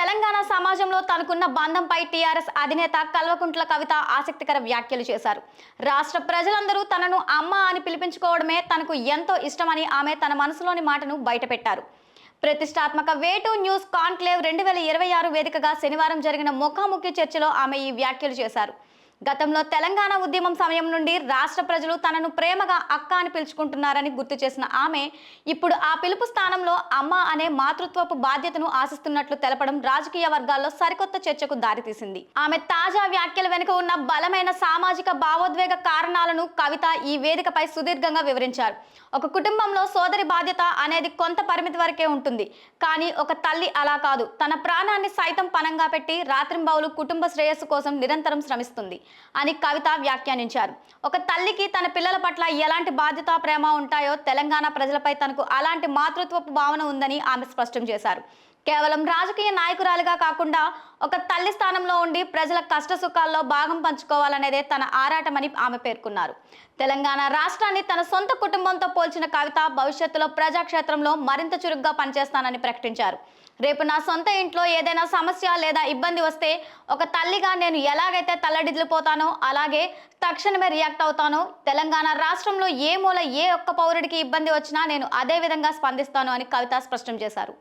తెలంగాణ సమాజంలో తనకున్న బంధంపై టీఆర్ఎస్ అధినేత కల్వకుంట్ల కవిత ఆసక్తికర వ్యాఖ్యలు చేశారు. రాష్ట్ర ప్రజలందరూ తనను అమ్మ అని పిలిపించుకోవడమే తనకు ఎంతో ఇష్టమని ఆమె తన మనసులోని మాటను బయటపెట్టారు. ప్రతిష్టాత్మక వేటు న్యూస్ కాన్క్లేవ్ 2026 వేదికగా శనివారం జరిగిన ముఖాముఖి చర్చలో ఆమె ఈ వ్యాఖ్యలు చేశారు. గతంలో తెలంగాణ ఉద్యమం సమయం నుండి రాష్ట్ర ప్రజలు తనను ప్రేమగా అక్క అని పిలుచుకుంటున్నారని గుర్తు చేసిన ఆమె ఇప్పుడు ఆ పిలుపు స్థానంలో అమ్మ అనే మాతృత్వపు బాధ్యతను ఆశిస్తున్నట్లు తెలపడం రాజకీయ వర్గాల్లో సరికొత్త చర్చకు దారితీసింది. ఆమె తాజా వ్యాఖ్యల వెనుక ఉన్న బలమైన సామాజిక భావోద్వేగ కారణాలను కవిత ఈ వేదికపై సుదీర్ఘంగా వివరించారు. ఒక కుటుంబంలో సోదరి బాధ్యత అనేది కొంత పరిమితి వరకే ఉంటుంది. కానీ ఒక తల్లి అలా కాదు. తన ప్రాణాన్ని సైతం పణంగా పెట్టి రాత్రింబవలు కుటుంబ శ్రేయస్సు కోసం నిరంతరం శ్రమిస్తుంది అని కవిత వ్యాఖ్యానించారు. ఒక తల్లికి తన పిల్లల పట్ల ఎలాంటి బాధ్యత ప్రేమ ఉంటాయో తెలంగాణ ప్రజలపై తనకు అలాంటి మాతృత్వపు భావన ఉందని ఆమె స్పష్టం చేశారు. కేవలం రాజకీయ నాయకురాలిగా కాకుండా ఒక తల్లి స్థానంలో ఉండి ప్రజల కష్ట సుఖాల్లో భాగం పంచుకోవాలనేదే తన ఆరాటమని ఆమె పేర్కొన్నారు. తెలంగాణ రాష్ట్రాన్ని తన సొంత కుటుంబంతో పోల్చిన కవిత భవిష్యత్తులో ప్రజాక్షేత్రంలో మరింత చురుగ్గా పనిచేస్తానని ప్రకటించారు. రేపు నా సొంత ఇంట్లో ఏదైనా సమస్య లేదా ఇబ్బంది వస్తే ఒక తల్లిగా నేను ఎలాగైతే తల్లడిల్లిపోతానో అలాగే తక్షణమే రియాక్ట్ అవుతానో, తెలంగాణ రాష్ట్రంలో ఏ మూల ఏ ఒక్క పౌరుడికి ఇబ్బంది వచ్చినా నేను అదే విధంగా స్పందిస్తాను అని కవిత స్పష్టం చేశారు.